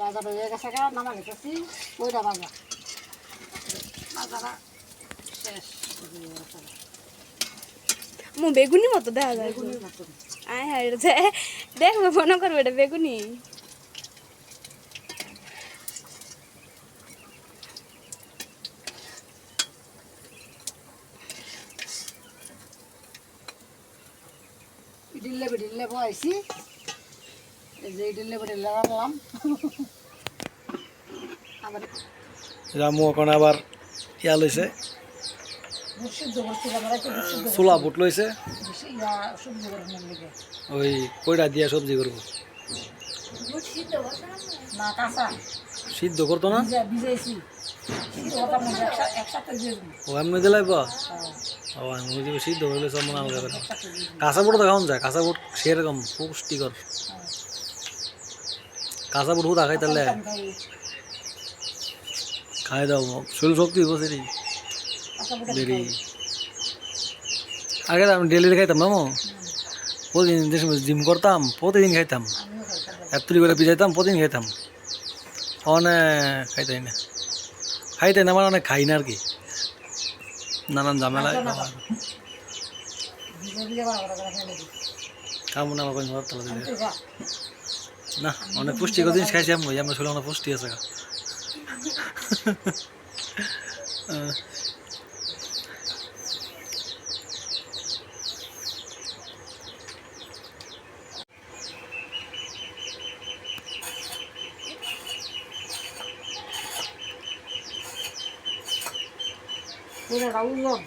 বাজা হয়ে গেছে গা নামা গেছি ওইটা বাজা বাজারা শেষ মু বেগুনি মতো দেখা যায় বেগুনির মতন আয় হায় দেখবো মনে করবো এটা বেগুনি ইডিল্লে বয়সি এই যে ইডিল্লে রাখলাম আবার রামু এখন আবার ইয়া লইছে সিদ্ধ করছিলাম আমরা একটু সিদ্ধ ছোলা বুট লইছে বেশি ইয়া সবজি করে নিয়ে ওই কইরা দিয়া সবজি করবো না কাঁচা সিদ্ধ করতো না ভিজাইছি সিদ্ধ করতাম না একসাথে দিয়ে দিই ও এমনি দিলাই বা ও আমি বুঝি সিদ্ধ করলে সব মনে হবে কাঁচা বুট তো খাওয়ান যায় কাঁচা বুট সেরকম পুষ্টিকর কাঁচা বুট হুদা খাই তাহলে খাই দাও শরীর শক্তি বসে রে দেরি আগে আমি ডেলি খাইতাম না প্রতিদিন যে সময় জিম করতাম প্রতিদিন খাইতাম এপ্রিল করে পিছাইতাম প্রতিদিন খাইতাম অনেক খাইতাই না মানে অনেক খাই না আর কি নানান ঝামেলা খাবো না আমার কোনো তলা দিলে না অনেক পুষ্টিকর জিনিস খাইছি আমরা শরীরে অনেক পুষ্টি আছে পুরোটা উজন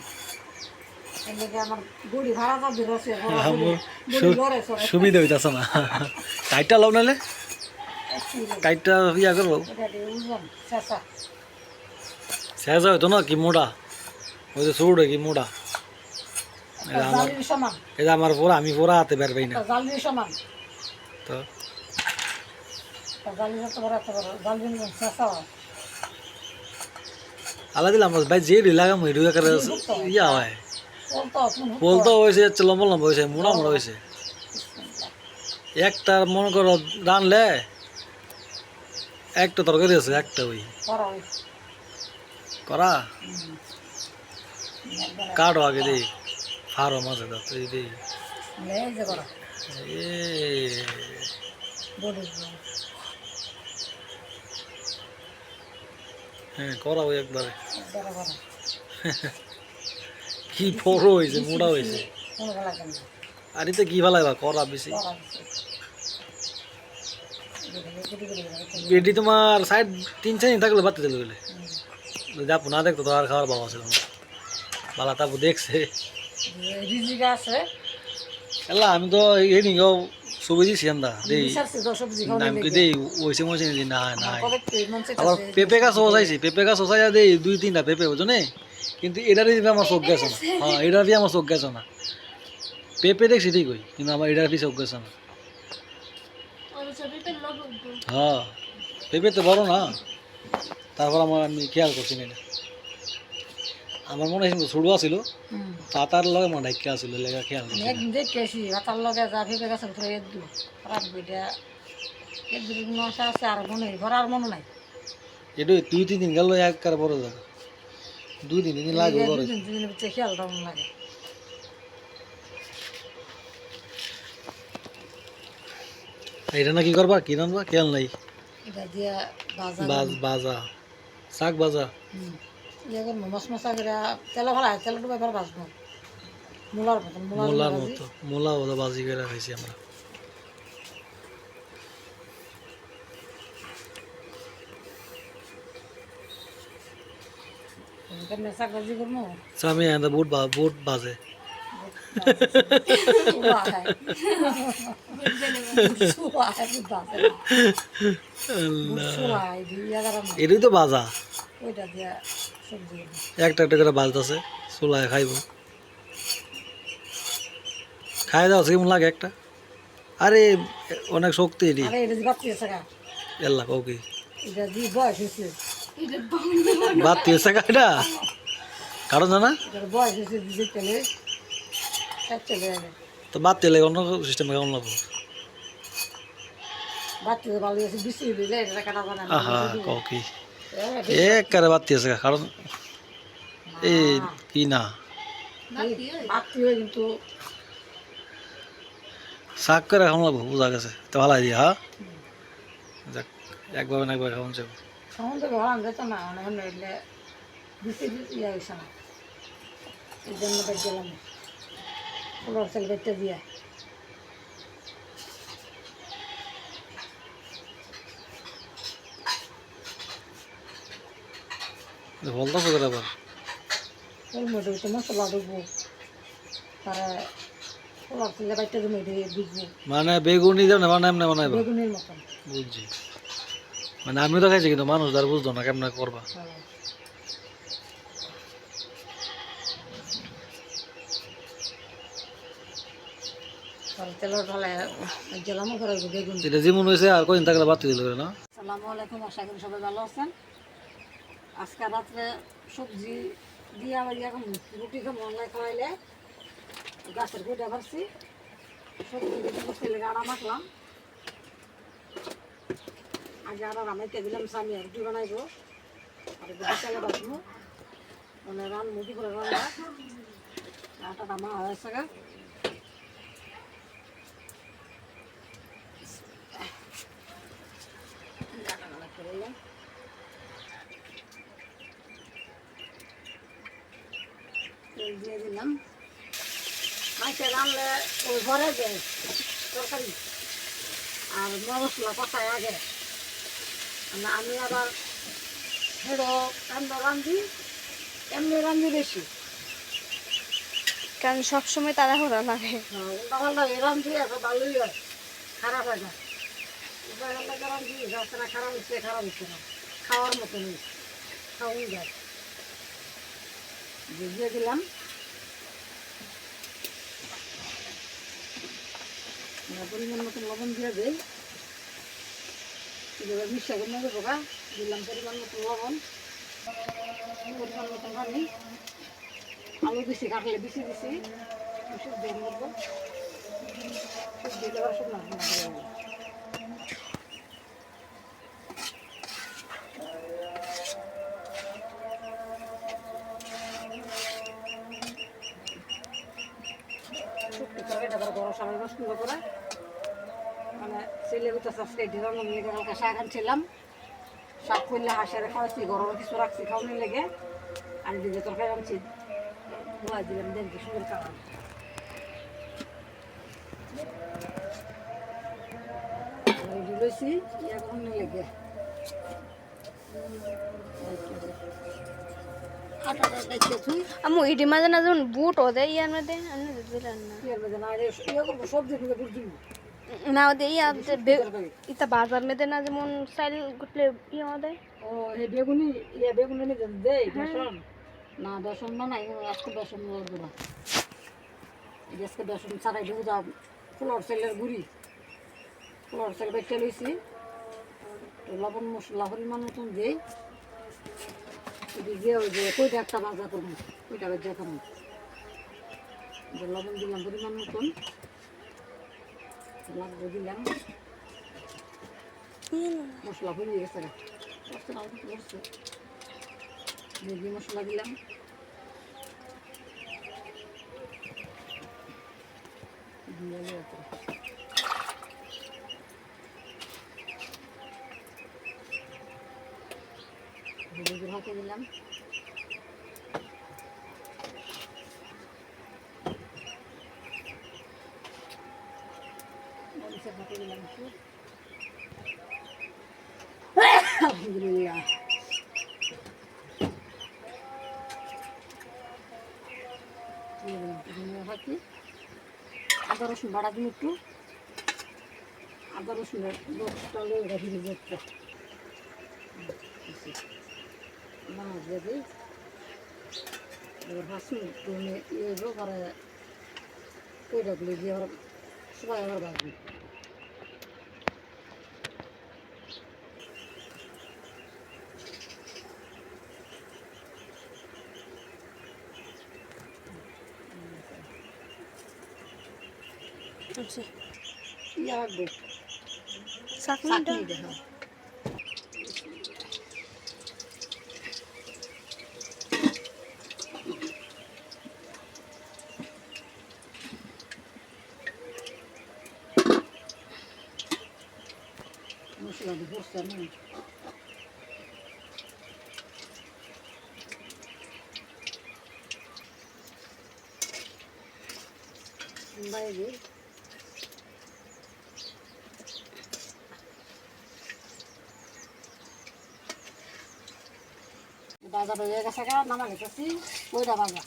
এদিকে আমার গুড়ি ভাড়া তো বেরোছে সুবিধা হইতেছে না কাইটটা লাও নালে কাইটটা ইয়া করবো উজন চেঁচা শেষ হইতো না কি মোড়া ওই যে সুড়ে কি মোড়া জালির সমান এটা আমার পুরা আমি পুরা হাতে বের পাই না জালির সমান তো জালি যত বড় এত বড় জালির চেঁচা আলা দিলাম ভাই যে লাগাম হিডু করে ইয়া হয় বলতো হয়েছে লম্বা লম্বা হয়েছে মোড়া মোড়া হয়েছে একটা মনে করো রানলে একটা তরকারি আছে একটা ওই করা কাটো আগে দিই ফারো মাঝে দাও দিই হ্যাঁ করা ওই একবারে কি বড় হয়েছে মোড়া হয়েছে আর এতে কি ভালো করা বেশি বেডি তোমার সাইড 3 থাকলে বাড়তে দিলে গেলে যাবো না দেখতো তো আর খাওয়ার বাবা ছিল না বালা তাবু দেখছে এলা আমি তো এই নিগো ছবি দিছি আমরা দেই নাম কি দেই ওইসে মনে না না আবার পেঁপে গাছ ওসাইছি পেঁপে গাছ ওসাইয়া দেই 2-3টা পেঁপে বুঝনে কিন্তু এটারই আমার চোখ গেছে না হ্যাঁ এটার দিয়ে আমার চোখ গেছে না পেঁপে দেখছি ঠিকই কিন্তু আমার এটার দিয়ে চোখ গেছে না হ্যাঁ পেঁপে তো বড় না তারপর আমি খেয়াল করছি না আমার মনে হয় ছোট আছিল তাতার লগে মনে হয় আছিল লেগা খেয়াল দেখেছি তার লগে যা ভেবে গেছে ভিতরে এদু রাখবো এটা এদু নশা আছে আর মনে হয় ভরার মনে নাই এটা 2-3 দিন গেল একবার বড় জায়গা 2-3 দিন লাগবে বড় 2-3 দিনের ভিতরে খেয়াল রাখুন লাগে এটা না কি করবা কি রান্না খেয়াল নাই এটা দিয়া বাজা শাক বাজা ইয়ে মশমশা করে তেল ভালো তেল ডুবে এবার ভাজবো মূলার মতো মূলার মতো মূলা ওলা বাজি করে খাইছি আমরা শাক ভাজি করবো আমি বুট বাজে এটাই তো বাজা একটা একটা করে বাজতেছে চুলায় খাইব খাই দাও কেমন লাগে একটা আরে অনেক শক্তি এটি এল্লা কৌকি বাদ দিয়েছে এটা কারণ জানা তো বাদ দিলে অন্য সিস্টেম কেমন লাগবো বাতি ভালো আছে বিচি দিলে এটা কাটা জানা আহা কও কি একেবারে বাতি আছে কারণ এই কি না বাতি হয়ে কিন্তু শাক করে খাওয়া লাগবো বোঝা গেছে তো ভালো দিয়া হ্যাঁ যাক একবার না একবার খাওয়া যাবো সমুদ্র ভালো যেত না অনেক নইলে বিচি ইয়ে হয়েছে না এই জন্য বের গেলাম ফুলর সেল বেরতে দিয়ে বলতো তো আবার ফুল মধ্যে তো মশলা দেবো তারা ফুলর সেল বেরতে দিয়ে বুঝবো মানে বেগুনি দেব না বানাম না বানাইবা বেগুনের মতন বুঝছি মানে আমিও তো খাইছি কিন্তু মানুষ আর বুঝতো না কেমন করবা তেলের ঢালে গেলামও করে বেগুন এটা যেমন হয়েছে আর কদিন থাকলে বাতি দিল না আসসালামু আলাইকুম আশা করি সবাই ভালো আছেন আজকে রাত্রে সবজি দিয়ে আবার এখন রুটি খাবো অনলাইন খাওয়াইলে গাছের কুটা ভাবছি সবজি তেলে আড়া মাখলাম আগে আড়া রামাইতে দিলাম স্বামী রুটি বানাইবো আর বিকালে বাঁচবো মানে রান মুটি করে রান্না আটা রামা হয়েছে গা তেল দিয়ে দিলাম মাইসে রানলে ওই ঘরে যায় তরকারি আর মশলা কষায় আগে আমি আবার হেড়ো কান্দ রান্ধি এমনি রান্ধি বেশি কারণ সবসময় তাড়াহুড়া লাগে উল্টা পাল্টা রান্ধি এখন ভালোই হয় খারাপ হয় না উল্টা পাল্টা রান্ধি যাচ্ছে না খারাপ হচ্ছে না খাওয়ার মতন হয়েছে খাওয়াই যায় দিয়ে দিলাম পরিমাণ মতন লবণ দিয়ে দেই মিশা করে নেবে বোকা দিলাম পরিমাণ মতন লবণ পরিমাণ মতন পানি আলু বেশি কাটলে বেশি দিছি দিয়ে মতো দিয়ে দেওয়ার সময় সবাই পছন্দ করে মানে ছেলে তো আজকে ডিজাইন লেগে হালকা শাক আনছিলাম শাক করলে হাঁসের খাওয়াচ্ছি গরম কিছু রাখছি খাওয়ানি লেগে আর দিকে তরকারি আনছি ধোয়া দিলাম দেখি সুন্দর কারণ লইছি ইয়া করুন লেগে আটাটা দেখতে তুই আমি ইডি মাঝে না যেমন বুট ওদে ইয়ার মধ্যে আমি দিলাম না সবজি থেকে বুঝছি না ওদের ইয়া ইতা বাজার মেদে না যেমন চাইল গুটলে ইয়া ওদে ও এই বেগুনি ইয়া বেগুনি নিয়ে দেই বেসন না বেসন না নাই আজকে বেসন লাগবে না এই আজকে বেসন ছাড়াই দেবো যা ফুলর সেলের গুড়ি ফুলর সেল বেটে লইছি লবণ মশলা পরিমাণ মতন দিই দিয়ে ওই যে কইটা একটা ভাজা করবো কইটা ভাজা খাবো লবণ দিলাম পরিমাণ মতন লাগবে দিলাম মশলা হয়ে গেছে ম্যাগি মশলা দিলাম হাতে দিলাম হাতে দিলাম আলহামদুলিল্লাহ হাতি আদা রসুন বাড়া দিন একটু আদা রসুনের দশটা লোক ভিজে যেতে মাছ দিয়ে দিই এবার ভাসুন তুমি ইয়ে করে কইটাগুলি দিয়ে আবার সবাই আবার ভাজবি ইয়া রাখবে চাটনিটা চাটনি দেখো মশলা দিয়ে করছে না বাইরে বাজা হয়ে গেছে গা নামা গেছি ওইটা বাজা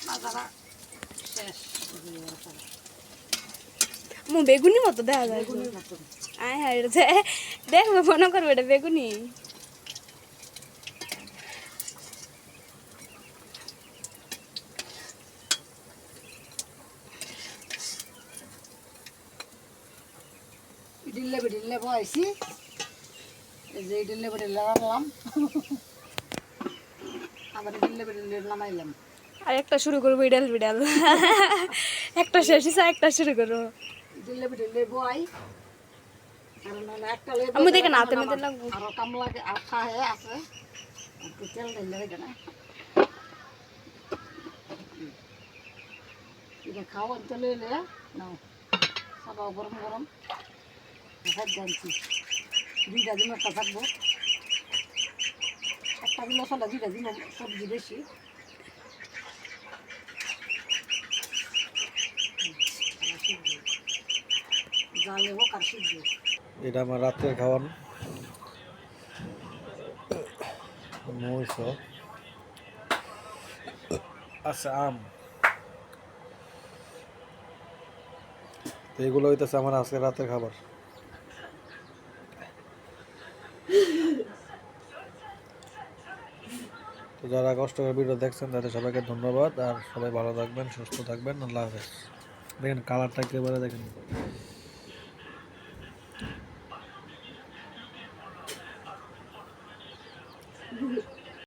বাজারা শেষ মো বেগুনি মতো দেখা যায় বেগুনির মতন আয় হায় রে দেখবে মনে করবে এটা বেগুনি ইডিল্লে বয়সি এই যে ইডিল্লে রাখলাম আবার ইডিল্লে নামাইলাম আর একটা শুরু করবো বিড়াল বিড়াল একটা শেষ হয়েছে একটা শুরু করবো ইডিল্লে বয় আর নাহলে একটা লেবু আমি দেখে না হাতে মধ্যে লাগবো আরো কামলাকে আঠা হয়ে আছে একটু তেল ঢেলে রেখে না এটা খাওয়ার তো লইলে নাও সবাই গরম গরম ভাত জানছি দুইটা দিন একটা থাকবো একটা দিন চলে দুইটা দিন সবজি বেশি জালে হোক আর সিদ্ধ এটা আমার রাত্রের খাওয়ান মহিষ আচ্ছা আম তো এগুলো হইতেছে আমার আজকে রাতের খাবার তো যারা কষ্ট করে ভিডিও দেখছেন তাদের সবাইকে ধন্যবাদ আর সবাই ভালো থাকবেন সুস্থ থাকবেন আল্লাহ হাফেজ দেখেন কালারটা একেবারে দেখেন